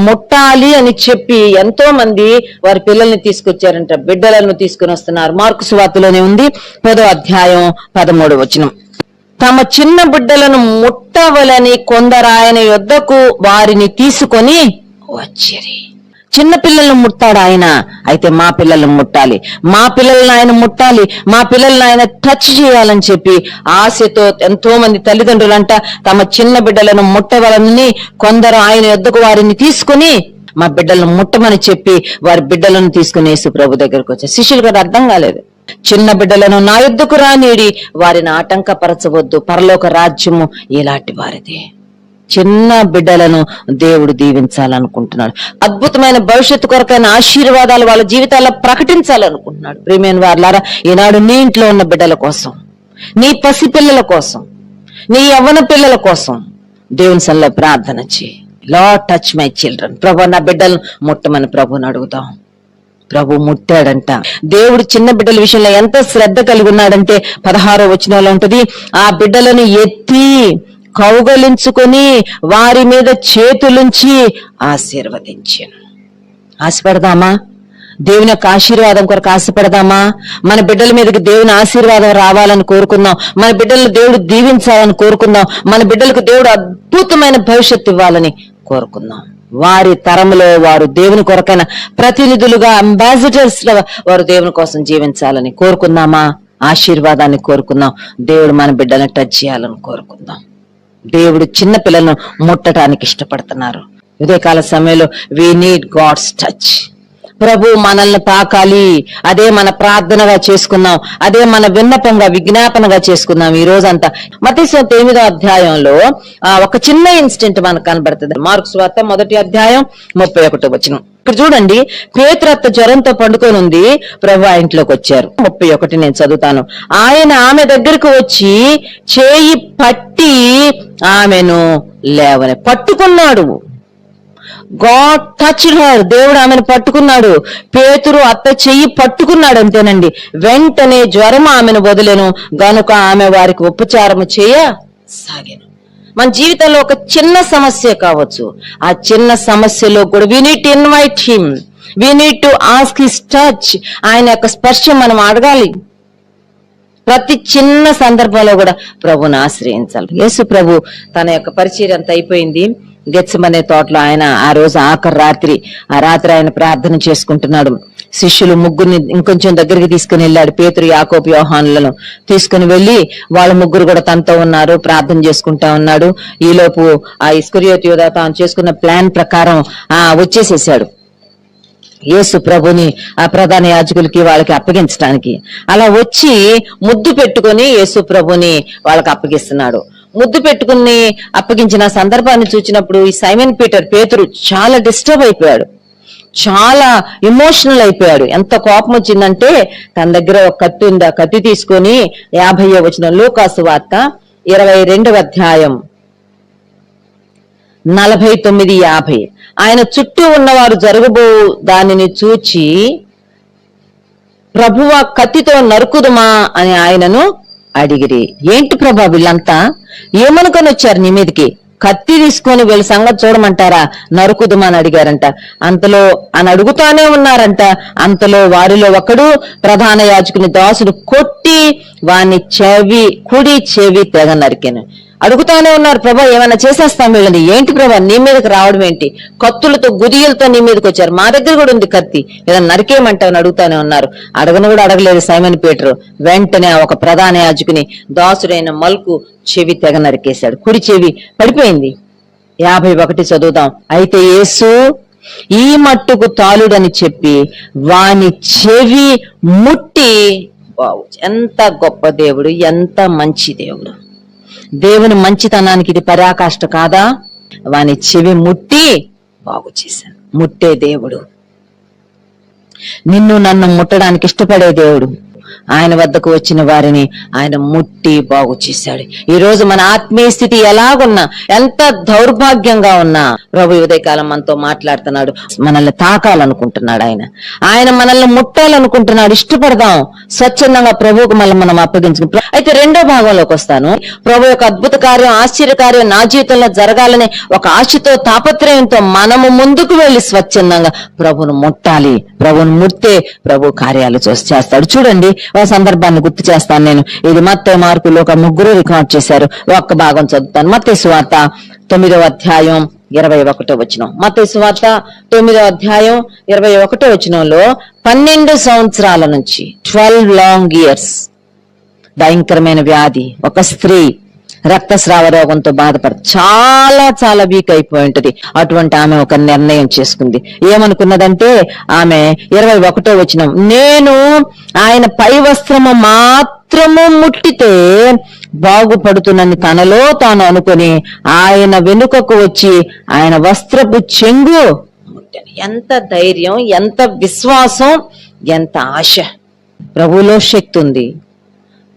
ముట్టాలి అని చెప్పి ఎంతో మంది వారి పిల్లల్ని తీసుకొచ్చారంట. బిడ్డలను తీసుకుని వస్తున్నారు. మార్కు సువార్తలోనే ఉంది, 10వ అధ్యాయం 13వ వచనం. తమ చిన్న బిడ్డలను ముట్టవలని కొందరు ఆయన యొద్దకు వారిని తీసుకొని వచ్చిరి. చిన్న పిల్లలను ముట్టాడు ఆయన, అయితే మా పిల్లలను ముట్టాలి, మా పిల్లలను ఆయన ముట్టాలి, మా పిల్లలను ఆయన టచ్ చేయాలని చెప్పి ఆశతో ఎంతో మంది తల్లిదండ్రులంట తమ చిన్న బిడ్డలను ముట్టవలని కొందరు ఆయన యొద్దకు వారిని తీసుకుని మా బిడ్డలను ముట్టమని చెప్పి వారి బిడ్డలను తీసుకుని యేసు ప్రభు దగ్గరకు వచ్చారు. శిష్యులు కూడా అర్థం కాలేదు. చిన్న బిడ్డలను నా యొద్దకు రానీడి, వారిని ఆటంకపరచవద్దు, పరలోక రాజ్యము ఇలాంటి వారిదే. చిన్న బిడ్డలను దేవుడు దీవించాలనుకుంటున్నాడు. అద్భుతమైన భవిష్యత్తు కొరకైన ఆశీర్వాదాలు వాళ్ళ జీవితాల్లో ప్రకటించాలనుకుంటున్నాడు. ప్రియమైన వారులారా, ఈనాడు నీ ఇంట్లో ఉన్న బిడ్డల కోసం, నీ పసి పిల్లల కోసం, నీ యవ్వన పిల్లల కోసం దేవుని సన్నిధిలో ప్రార్థన చేయి. Lord touch my children. ప్రభు, నా బిడ్డలను ముట్టమని ప్రభుని అడుగుదాం. ప్రభు ముట్టాడంట. దేవుడు చిన్న బిడ్డల విషయంలో ఎంత శ్రద్ధ కలిగి ఉన్నాడంటే 16వ వచనంలో ఉంటది, ఆ బిడ్డలను ఎత్తి కౌగలించుకొని వారి మీద చేతులుంచి ఆశీర్వదించాను. ఆశపడదామా? దేవుని యొక్క ఆశీర్వాదం కొరకు ఆశపడదామా? మన బిడ్డల మీదకి దేవుని ఆశీర్వాదం రావాలని కోరుకుందాం. మన బిడ్డలను దేవుడు దీవించాలని కోరుకుందాం. మన బిడ్డలకు దేవుడు అద్భుతమైన భవిష్యత్తు ఇవ్వాలని కోరుకుందాం. వారి తరములో వారు దేవుని కొరకైన ప్రతినిధులుగా, అంబాసిడర్స్ వారు దేవుని కోసం జీవించాలని కోరుకుందామా? ఆశీర్వాదాన్ని కోరుకుందాం. దేవుడు మన బిడ్డలను టచ్ చేయాలని కోరుకుందాం. దేవుడు చిన్న పిల్లలను ముట్టడానికి ఇష్టపడుతున్నారు. ఉదయకాల సమయంలో వి నీడ్ గాడ్స్ టచ్. ప్రభు మనల్ని తాకాలి. అదే మన ప్రార్థనగా చేసుకుందాం. అదే మన విన్నపంగా, విజ్ఞాపనగా చేసుకుందాం ఈ రోజంతా. మత్తయి సువార్త 8వ అధ్యాయంలో ఒక చిన్న ఇన్సిడెంట్ మనకు కనబడుతుంది. మార్కు సువార్త 1వ అధ్యాయం 31వ వచనం. ఇక్కడ చూడండి, పేతురత్త జ్వరంతో పండుకొని ఉంది. ప్రభు ఆ ఇంట్లోకి వచ్చారు. 31 నేను చదువుతాను. ఆయన ఆమె దగ్గరకు వచ్చి చేయి పట్టి ఆమెను లేవని పట్టుకున్నాడు. God touched her. దేవుడు ఆమెను పట్టుకున్నాడు. పేతురు అత్త చెయ్యి పట్టుకున్నాడు అంతేనండి. వెంటనే జ్వరం ఆమెను వదిలేను గనుక ఆమె వారికి ఉపచారము చేయసాగాను. మన జీవితంలో ఒక చిన్న సమస్య కావచ్చు, ఆ చిన్న సమస్యలో కూడా we need to invite him, we need to ask his touch. ఆయన యొక్క స్పర్శ మనం అడగాలి. ప్రతి చిన్న సందర్భంలో కూడా ప్రభుని ఆశ్రయించాలి. యేసు ప్రభు తన యొక్క పరిచర్య అంతా అయిపోయింది. గెత్సెమనే తోటలో ఆయన ఆ రోజు ఆఖరి రాత్రి ఆయన ప్రార్థన చేసుకుంటున్నాడు. శిష్యులు ముగ్గురిని ఇంకొంచెం దగ్గరికి తీసుకుని వెళ్ళాడు. పేతురు, యాకోబు, యోహానులను తీసుకుని వెళ్లి వాళ్ళ ముగ్గురు కూడా తనతో ఉన్నారు, ప్రార్థన చేసుకుంటా ఉన్నాడు. ఈలోపు ఆ ఇస్కరియోతు యూదా తాను చేసుకున్న ప్లాన్ ప్రకారం వచ్చేసేసాడు యేసు ప్రభుని ఆ ప్రధాన యాజకులకి వాళ్ళకి అప్పగించడానికి. అలా వచ్చి ముద్దు పెట్టుకుని యేసు ప్రభుని వాళ్ళకి అప్పగిస్తున్నాడు. ముద్దు పెట్టుకుని అప్పగించిన సందర్భాన్ని చూసినప్పుడు ఈ సైమన్ పేతురు చాలా డిస్టర్బ్ అయిపోయాడు. చాలా ఎమోషనల్ అయిపోయాడు. ఎంత కోపం వచ్చిందంటే తన దగ్గర ఒక కత్తి ఉంది, ఆ కత్తి తీసుకొని 50వ వచనం, లూకాసు వార్త 22వ అధ్యాయం 49-50, ఆయన చుట్టూ ఉన్నవారు జరగబో దానిని చూచి, ప్రభువా కత్తితో నరుకుదుమా అని ఆయనను అడిగిరి. ఏంటి ప్రభా వీళ్ళంతా ఏమనుకొని వచ్చారు నీ మీదకి? కత్తి తీసుకొని వీళ్ళ సంగతి చూడమంటారా, నరుకుదుమా అని అడిగారంట. అంతలో అని అడుగుతానే ఉన్నారంట. అంతలో వారిలో ఒకడు ప్రధాన యాజకుని దాసుడు కొట్టి వాని కుడి చెవి తెగ నరికెను. అడుగుతానే ఉన్నారు, ప్రభా ఏమైనా చేసేస్తాం వీళ్ళని. ఏంటి ప్రభా నీ మీదకి రావడం ఏంటి? కత్తులతో గుదియలతో నీ మీదకి వచ్చారు, మా దగ్గర కూడా ఉంది కత్తి, ఏదైనా నరికేయమంటావని అడుగుతానే ఉన్నారు. అడగను కూడా అడగలేదు సైమన్ పీటరు. వెంటనే ఒక ప్రధాన యాజకుని దాసుడైన మల్కు చెవి తెగ నరికేశాడు, కుడి చెవి పడిపోయింది. 51 చదువుదాం. అయితే యేసు ఈ మట్టుకు తాలుడని చెప్పి వాని చెవి ముట్టి, బావు ఎంత గొప్ప దేవుడు, ఎంత మంచి దేవుడు. దేవుని మంచితనానికి ఇది పరాకాష్ట కాదా? వాని చెవి ముట్టి బాగు చేశాను. ముట్టే దేవుడు, నిన్ను నన్ను ముట్టడానికి ఇష్టపడే దేవుడు. ఆయన వద్దకు వచ్చిన వారిని ఆయన ముట్టి బాగు చేశాడు. ఈ రోజు మన ఆత్మీయ స్థితి ఎలాగున్నా, ఎంత దౌర్భాగ్యంగా ఉన్నా, ప్రభు ఉదయకాలం మనతో మాట్లాడుతున్నాడు. మనల్ని తాకాలనుకుంటున్నాడు, ఆయన మనల్ని ముట్టాలనుకుంటున్నాడు. ఇష్టపడదాం, స్వచ్ఛందంగా ప్రభువుకు మనం అప్పగించుకుంటాం. అయితే రెండో భాగంలోకి వస్తాను. ప్రభు యొక్క అద్భుత కార్యం, ఆశ్చర్యకార్యం నా జీవితంలో జరగాలని ఒక ఆశతో, తాపత్రయంతో మనము ముందుకు వెళ్లి స్వచ్ఛందంగా ప్రభువును ముట్టాలి. ప్రభువును ముట్టే ప్రభు కార్యాలు చేస్తాడు. చూడండి, ఒక సందర్భాన్ని గుర్తు చేస్తాను నేను. ఇది మత్తయి, మార్కు, లూకా ముగ్గురు రికార్డ్ చేశారు. ఒక్క భాగం చదువుతాను. మత్తయి సువార్త 9వ అధ్యాయం 21వ వచనం. మత్తయి సువార్త 9వ అధ్యాయం 21వ వచనంలో 12 సంవత్సరాల నుంచి 12 లాంగ్ ఇయర్స్ భయంకరమైన వ్యాధి, ఒక స్త్రీ రక్తస్రావ రోగంతో చాలా చాలా వీక్ అయిపోయి ఉంటది. అటువంటి ఆమె ఒక నిర్ణయం చేసుకుంది. ఏమనుకున్నదంటే ఆమె 21వ వచనం, నేను ఆయన పై వస్త్రము మాత్రము ముట్టితే బాగుపడుతున్నని తనలో తాను అనుకుని ఆయన వెనుకకు వచ్చి ఆయన వస్త్రపు చెంగు ముట్టెను. ఎంత ధైర్యం, ఎంత విశ్వాసం, ఎంత ఆశ! ప్రభువులో శక్తి ఉంది,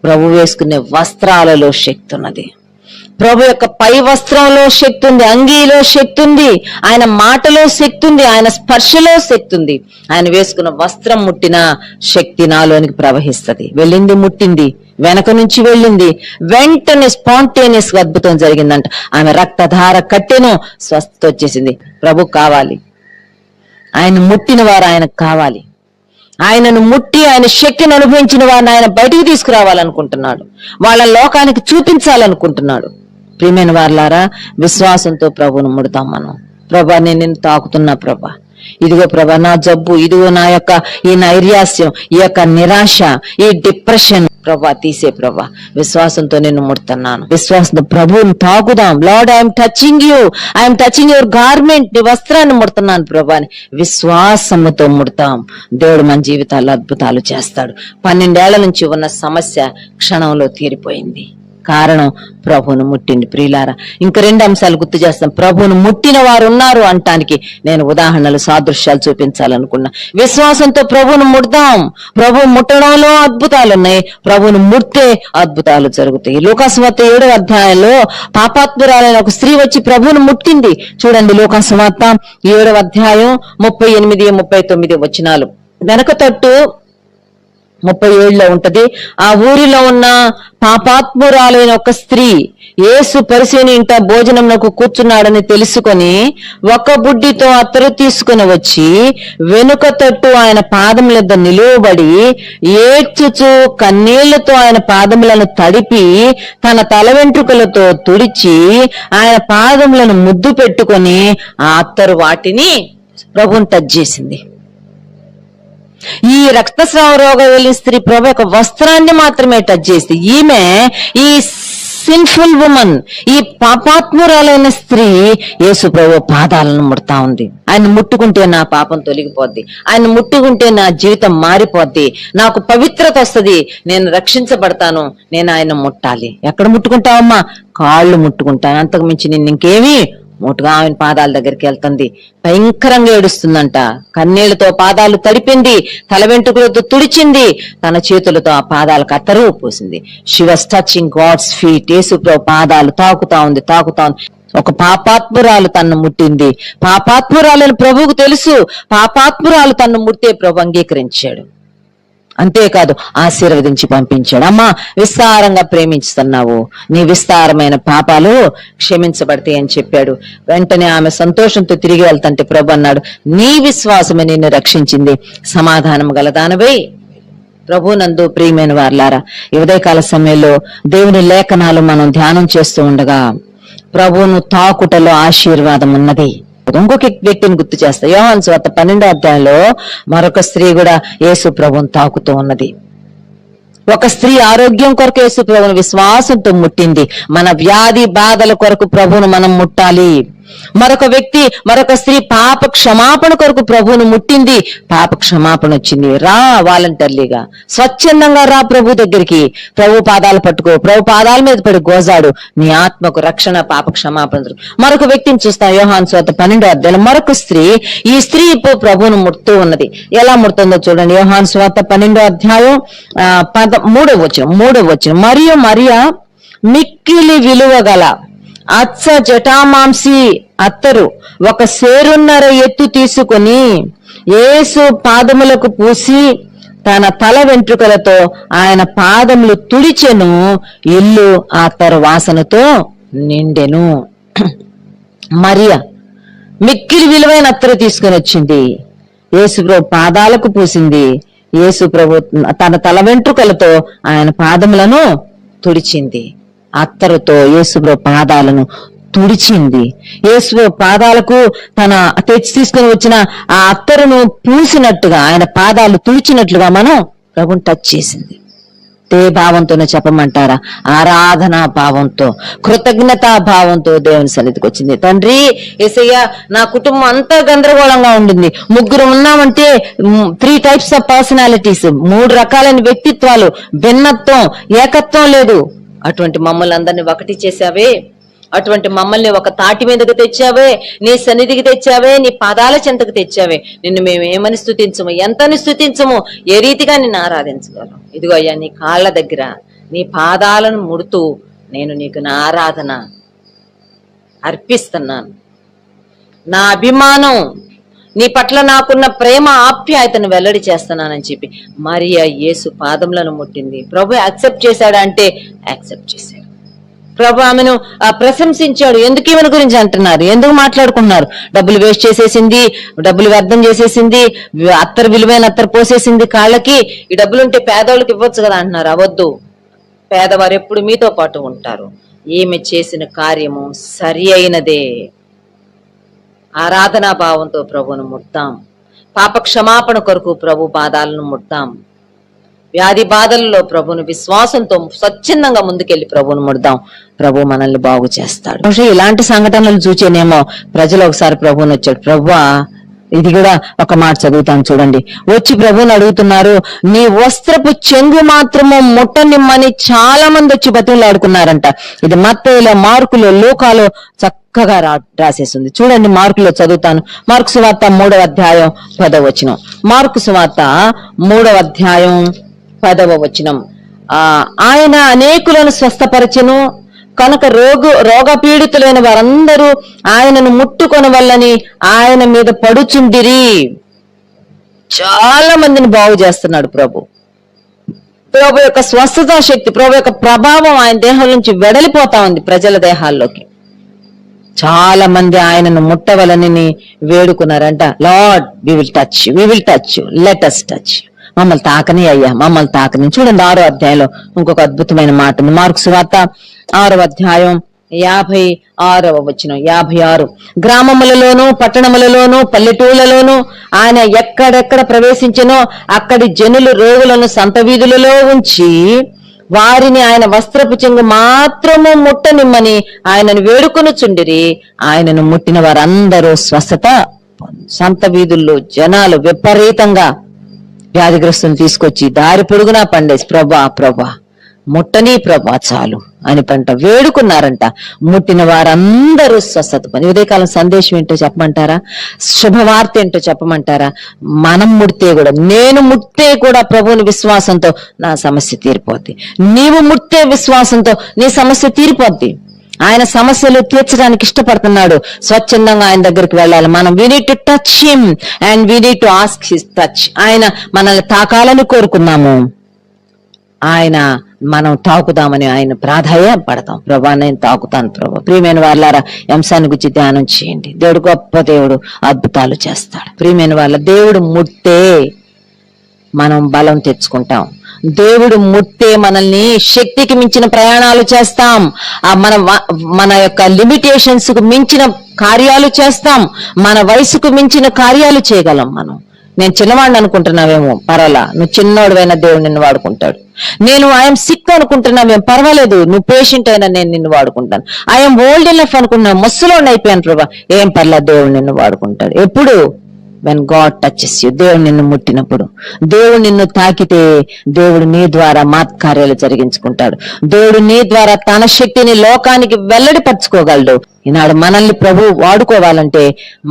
ప్రభు వేసుకునే వస్త్రాలలో శక్తి ఉన్నది, ప్రభు యొక్క పై వస్త్రంలో శక్తి ఉంది, అంగీలో శక్తి ఉంది, ఆయన మాటలో శక్తి ఉంది, ఆయన స్పర్శలో శక్తి ఉంది. ఆయన వేసుకున్న వస్త్రం ముట్టిన శక్తి నాలోనికి ప్రవహిస్తుంది. వెళ్ళింది, ముట్టింది, వెనక నుంచి వెళ్ళింది, వెంటనే స్పాంటేనియస్ గా అద్భుతం జరిగిందంట. ఆమె రక్తధార కట్టెను, స్వస్థత వచ్చేసింది. ప్రభు కావాలి, ఆయన ముట్టిన వారు ఆయనకు కావాలి. ఆయనను ముట్టి ఆయన శక్తిని అనుభవించిన వారిని ఆయన బయటికి తీసుకురావాలనుకుంటున్నాడు, వాళ్ళ లోకానికి చూపించాలనుకుంటున్నాడు. ప్రియమైన వారలారా, విశ్వాసంతో ప్రభువును ముడతాం మనం. ప్రభా నేను నిన్ను తాకుతున్నా ప్రభా, ఇదిగో ప్రభా నా జబ్బు, ఇదిగో నా యొక్క ఈ నైర్యాస్యం, ఈ యొక్క నిరాశ, ఈ డిప్రెషన్ ప్రభా తీసే ప్రభా, విశ్వాసంతో నిన్ను ముడుతున్నాను. విశ్వాసంతో ప్రభువుని తాకుదాం. Lord I'm touching you, I'm touching your garment, నీ వస్త్రాన్ని ముడుతున్నాను ప్రభా అని విశ్వాసముతో ముడతాం. దేవుడు మన జీవితాల్లో అద్భుతాలు చేస్తాడు. 12 ఏళ్ల నుంచి ఉన్న సమస్య క్షణంలో తీరిపోయింది. కారణం ప్రభువును ముట్టింది. ప్రియులారా, ఇంకా 2 అంశాలు గుర్తు చేస్తాం. ప్రభువును ముట్టిన వారు ఉన్నారు అంటానికి నేను ఉదాహరణలు, సాదృశ్యాలు చూపించాలనుకున్నా. విశ్వాసంతో ప్రభువును ముడదాం. ప్రభువు ముట్టడంలో అద్భుతాలు ఉన్నాయి, ప్రభువును ముట్టే అద్భుతాలు జరుగుతాయి. లూకాసు వార్త 7వ అధ్యాయంలో పాపాత్మురాలైన ఒక స్త్రీ వచ్చి ప్రభువును ముట్టింది. చూడండి, లూకాసు వార్త 7వ అధ్యాయం 38, 39 వచనాలు. వెనక తట్టు 37లో ఉంటది. ఆ ఊరిలో ఉన్న పాపాత్మురాలైన ఒక స్త్రీ యేసు పరిసయ్యుని ఇంట భోజనంకు కూర్చున్నాడని తెలుసుకొని ఒక బుడ్డితో అత్తరు తీసుకుని వచ్చి వెనుక తట్టు ఆయన పాదముల నిలువబడి ఏడ్చుచు కన్నీళ్లతో ఆయన పాదములను తడిపి తన తల వెంట్రుకలతో తుడిచి ఆయన పాదములను ముద్దు పెట్టుకొని ఆ అత్తరు వాటిని ప్రభువుని టచ్ చేసింది. ఈ రక్తస్రావ రోగం వెళ్ళిన స్త్రీ ప్రభు యొక్క వస్త్రాన్ని మాత్రమే టచ్ చేసి, ఈమె ఈ సిన్ఫుల్ ఉమన్, ఈ పాపాత్మురాలైన స్త్రీ యేసు ప్రభు పాదాలను ముడతా ఉంది. ఆయన ముట్టుకుంటే నా పాపం తొలగిపోద్ది, ఆయన ముట్టుకుంటే నా జీవితం మారిపోద్ది, నాకు పవిత్రత వస్తుంది, నేను రక్షించబడతాను, నేను ఆయన ముట్టాలి. ఎక్కడ ముట్టుకుంటావమ్మా? కాళ్ళు ముట్టుకుంటాను, అంతకు మించి నిన్ను ఇంకేమీ మోటుగా ఆమె పాదాల దగ్గరికి వెళ్తుంది. భయంకరంగా ఏడుస్తుందంట. కన్నీళ్లతో పాదాలు తడిపింది, తల వెంట్రుకలతో తుడిచింది, తన చేతులతో ఆ పాదాలకు అత్తరు పూసింది. She was touching God's feet. Yesu ప్రభు పాదాలు తాకుతా ఉంది. ఒక పాపాత్మురాలు తన్ను ముట్టింది. పాపాత్మురాలని ప్రభువుకు తెలుసు. పాపాత్మురాలు తన్ను ముట్టే ప్రభు అంగీకరించాడు. అంతేకాదు ఆశీర్వదించి పంపించాడు. అమ్మా, విస్తారంగా ప్రేమించుతున్నావు, నీ విస్తారమైన పాపాలు క్షమించబడతాయి అని చెప్పాడు. వెంటనే ఆమె సంతోషంతో తిరిగి వెళ్తుంటే ప్రభు అన్నాడు, నీ విశ్వాసమే నిన్ను రక్షించింది, సమాధానం గలదానవై. ప్రభునందు ప్రియమైన వారలారా, ఈ ఉదయకాల సమయంలో దేవుని లేఖనాలు మనం ధ్యానం చేస్తూ ఉండగా ప్రభువును తాకుటలో ఆశీర్వాదం ఉన్నది. ఇంకొక వ్యక్తిని గుర్తు చేస్తా. యోహాను సువార్త 12వ అధ్యాయంలో మరొక స్త్రీ కూడా యేసు ప్రభువును తాకుతూ ఉన్నది. ఒక స్త్రీ ఆరోగ్యం కొరకు యేసు ప్రభువును విశ్వాసంతో ముట్టింది. మన వ్యాధి బాధల కొరకు ప్రభువును మనం ముట్టాలి. మరొక స్త్రీ పాప క్షమాపణ కొరకు ప్రభువును ముట్టింది. పాప క్షమాపణ వచ్చింది. రా వాలంటర్లీగా, స్వచ్ఛందంగా రా ప్రభు దగ్గరికి. ప్రభు పాదాలు పట్టుకో, ప్రభు పాదాల మీద పడి గోజాడు. నీ ఆత్మకు రక్షణ, పాప క్షమాపణ. మరొక వ్యక్తిని చూస్తాం యోహాను సువార్త 12వ అధ్యాయంలో. మరొక స్త్రీ, ఈ స్త్రీ ఇప్పుడు ప్రభువును ముడుతూ ఉన్నది. ఎలా ముడుతుందో చూడండి. యోహాను సువార్త 12వ అధ్యాయం 3వ వచనం. మరియు మరియా మిక్కిలి విలువ గల అచ్చ జటామాంసి అత్తరు 1 సేరున్నర ఎత్తు తీసుకుని యేసు పాదములకు పూసి తన తల వెంట్రుకలతో ఆయన పాదములు తుడిచెను. ఇల్లు ఆ అత్తరు వాసనతో నిండెను. మరియా మిక్కిలి విలువైన అత్తరు తీసుకుని వచ్చింది. యేసు ప్రభు పాదాలకు పూసింది. యేసు ప్రభు తన తల వెంట్రుకలతో ఆయన పాదములను తుడిచింది. అత్తరుతో యేసుప్రభు పాదాలను తుడిచింది. యేసుప్రభు పాదాలకు తన తీసుకుని వచ్చిన ఆ అత్తరును పూసినట్టుగా, ఆయన పాదాలు తుడిచినట్లుగా మనం ప్రభుని టచ్ చేసింది. ఏ భావంతోనే చెప్పమంటారా? ఆరాధనా భావంతో, కృతజ్ఞతా భావంతో దేవుని సన్నిధికి వచ్చింది. తండ్రి యేసయ్య, నా కుటుంబం అంతా గందరగోళంగా ఉండింది. 3 ఉన్నామంటే 3 టైప్స్ ఆఫ్ పర్సనాలిటీస్, 3 రకాలైన వ్యక్తిత్వాలు, భిన్నత్వం, ఏకత్వం లేదు. అటువంటి మమ్మల్ని అందరినీ ఒకటి చేశావే, అటువంటి మమ్మల్ని ఒక తాటి మీదకి తెచ్చావే, నీ సన్నిధికి తెచ్చావే, నీ పాదాల చెంతకు తెచ్చావే. నిన్ను మేము ఏమని స్తుతించము, ఎంతని స్తుతించము, ఏ రీతిగా నిన్ను ఆరాధించగలం. ఇదిగో అయ్యా, నీ కాళ్ళ దగ్గర నీ పాదాలను ముడుతూ నేను నీకు నా ఆరాధన అర్పిస్తున్నాను. నా అభిమానం, నీ పట్ల నాకున్న ప్రేమ ఆప్యాయతను వెల్లడి చేస్తున్నానని చెప్పి మరియా యేసు పాదములను ముట్టింది. ప్రభు యాక్సెప్ట్ చేశాడా అంటే యాక్సెప్ట్ చేశాడు. ప్రభు ఆమెను ప్రశంసించాడు. ఎందుకు ఈమెను గురించి అంటున్నారు, ఎందుకు మాట్లాడుకున్నారు? డబ్బులు వేస్ట్ చేసేసింది, డబ్బులు వ్యర్థం చేసేసింది, విలువైన అత్తరు పోసేసింది కాళ్ళకి. ఈ డబ్బులుంటే పేదవాళ్ళకి ఇవ్వచ్చు కదా అంటున్నారు. అవద్దు, పేదవారు ఎప్పుడు మీతో పాటు ఉంటారు. ఈమె చేసిన కార్యము సరి అయినదే. ఆరాధనా భావంతో ప్రభువును ముట్టాం. పాప క్షమాపణ కొరకు ప్రభు పాదాలను ముట్టాం. వ్యాధి బాధల్లో ప్రభువును విశ్వాసంతో స్వచ్ఛందంగా ముందుకెళ్లి ప్రభువును ముడదాం. ప్రభు మనల్ని బాగు చేస్తాడు. బహుశా ఇలాంటి సంఘటనలు చూచేనేమో ప్రజలు ఒకసారి ప్రభువుని వచ్చాడు. ప్రభువా, ఇది కూడా ఒక మాట చదువుతాను చూడండి. వచ్చి ప్రభువుని అడుగుతున్నారు, నీ వస్త్రపు చెంగు మాత్రము ముట్టనిమ్మని చాలా మంది వచ్చి బతిమలాడుకున్నారంట. ఇది మత్తయిలో, మార్కులో, లూకాలో చక్కగా రాసేసింది. చూడండి, మార్కులో చదువుతాను. మార్కు సువార్త 3వ అధ్యాయం 10వ వచనం. మార్కు సువార్త 3వ అధ్యాయం 10వ వచనం. ఆయన అనేకులను స్వస్థపరచెను కనుక రోగ పీడితులైన వారందరూ ఆయనను ముట్టుకొని వల్లని ఆయన మీద పడుచుండిరి. చాలా మందిని బాగు చేస్తున్నాడు ప్రభు. ప్రభు యొక్క స్వస్థతా శక్తి, ప్రభు యొక్క ప్రభావం ఆయన దేహం నుంచి వెడలిపోతా ఉంది ప్రజల దేహాల్లోకి. చాలా మంది ఆయనను ముట్టవలని వేడుకున్నారంట. Lord, we will touch you, let us touch. మమ్మల్ని తాకని అయ్యా, మమ్మల్ని తాకని. చూడండి 6వ అధ్యాయంలో ఇంకొక అద్భుతమైన మాట ఉంది. మార్కు సువార్త 6వ అధ్యాయం 56వ వచనం. 56 గ్రామములలోను, పట్టణములలోను, పల్లెటూళ్లలోను ఆయన ఎక్కడెక్కడ ప్రవేశించెనో అక్కడి జనులు రోగులను సంత వీధులలో ఉంచి వారిని ఆయన వస్త్రపు చెంగు మాత్రము ముట్టనిమ్మని ఆయనను వేడుకొనుచుండిరి. ఆయనను ముట్టిన వారందరూ స్వస్థత. సంత వీధుల్లో జనాలు విపరీతంగా వ్యాధిగ్రస్తుని తీసుకొచ్చి దారి పొడుగునా పండేసి, ప్రభా ముట్టని ప్రభా చాలు, అని వేడుకున్నారంట. ముట్టిన వారందరూ స్వస్థత పని. ఉదయకాలం సందేశం ఏంటో చెప్పమంటారా? శుభవార్త ఏంటో చెప్పమంటారా? మనం ముడితే కూడా, నేను ముట్టే కూడా ప్రభువుని విశ్వాసంతో నా సమస్య తీరిపోద్ది. నీవు ముట్టే విశ్వాసంతో నీ సమస్య తీరిపోద్ది. ఆయన సమస్యలు తీర్చడానికి ఇష్టపడుతున్నాడు. స్వచ్ఛందంగా ఆయన దగ్గరికి వెళ్ళాలి మనం. We need to touch him and we need to ask his touch. ఆయన మనల్ని తాకాలని కోరుకున్నాము, ఆయన మనం తాకుదామని ఆయన ప్రాధాన్యపడతాం. ప్రభా నేను తాకుతాను ప్రభా. ప్రియమైన వాళ్ళారా, అంశాన్ని గురించి ధ్యానం చేయండి. దేవుడు గొప్ప దేవుడు, అద్భుతాలు చేస్తాడు. ప్రియమైన వాళ్ళ, దేవుడు ముట్టే మనం బలం తెచ్చుకుంటాం. దేవుడు ముట్టే మనల్ని శక్తికి మించిన ప్రయాణాలు చేస్తాం. మన యొక్క లిమిటేషన్స్ కు మించిన కార్యాలు చేస్తాం. మన వయసుకు మించిన కార్యాలు చేయగలం మనం. నేను చిన్నవాడిని అనుకుంటున్నావేమో, పర్వాలా, నువ్వు చిన్నోడువైనా దేవుడు నిన్ను వాడుకుంటాడు. నేను ఐఎమ్ సిక్ అనుకుంటున్నావేం, పర్వాలేదు, నువ్వు పేషెంట్ అయినా నేను నిన్ను వాడుకుంటాను. ఐఎమ్ ఓల్డ్ ఎనఫ్ అనుకుంటున్నా, ముసలోడిని అయిపోయాను ప్రభా, ఏం పర్లేదు, దేవుడు నిన్ను వాడుకుంటాడు. ఎప్పుడు? When God touches you. దేవుడు నిన్ను ముట్టినప్పుడు, దేవుడు నిన్ను తాకితే దేవుడు నీ ద్వారా కార్యాలు జరిగించుకుంటాడు. దేవుడు నీ ద్వారా తన శక్తిని లోకానికి వెల్లడిపరచుకోగలడు. ఈనాడు మనల్ని ప్రభు వాడుకోవాలంటే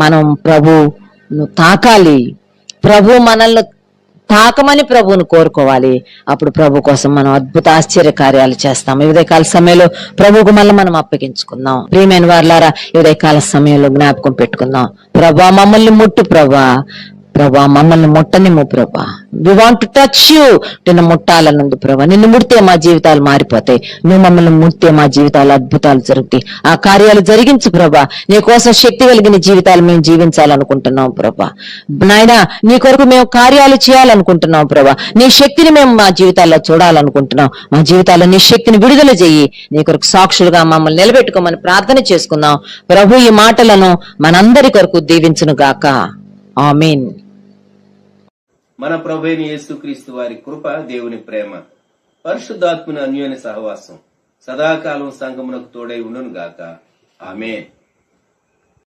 మనం ప్రభును తాకాలి. ప్రభు మనల్ని తాకమని ప్రభువును కోరుకోవాలి. అప్పుడు ప్రభు కోసం మనం అద్భుత ఆశ్చర్య కార్యాలు చేస్తాం. ఈ ఉదయకాల సమయంలో ప్రభువుకు మళ్ళీ మనం అప్పగించుకుందాం. ప్రియమైన వారులారా, ఈ ఉదయకాల సమయంలో జ్ఞాపకం పెట్టుకుందాం. ప్రభా మమ్మల్ని ముట్టు ప్రభా, ప్రభా మమ్మల్ని ముట్టనిమ్ము ప్రభా. We want to touch you. నిన్ను ముట్టాలనుంది ప్రభా. నిన్ను ముడితే మా జీవితాలు మారిపోతాయి. నువ్వు మమ్మల్ని ముడితే మా జీవితాలు అద్భుతాలు జరుగుతాయి. ఆ కార్యాలు జరిగించు ప్రభా. నీ కోసం శక్తి కలిగిన జీవితాలు మేము జీవించాలనుకుంటున్నాం ప్రభా. నాయనా, నీ కొరకు మేము కార్యాలు చేయాలనుకుంటున్నాం ప్రభా. నీ శక్తిని మేము మా జీవితాల్లో చూడాలనుకుంటున్నాం. మా జీవితాల్లో నీ శక్తిని విడుదల చేయి. నీ కొరకు సాక్షులుగా మమ్మల్ని నిలబెట్టుకోమని ప్రార్థన చేసుకుందాం. ప్రభు ఈ మాటలను మనందరి కొరకు దీవించును గాక. ఆమేన్. మన ప్రభువైన యేసుక్రీస్తు వారి కృప, దేవుని ప్రేమ, పరిశుద్ధాత్మని అన్యోన్య సహవాసం సదాకాలం సంగమునకు తోడై ఉండును గాక. ఆమేన్.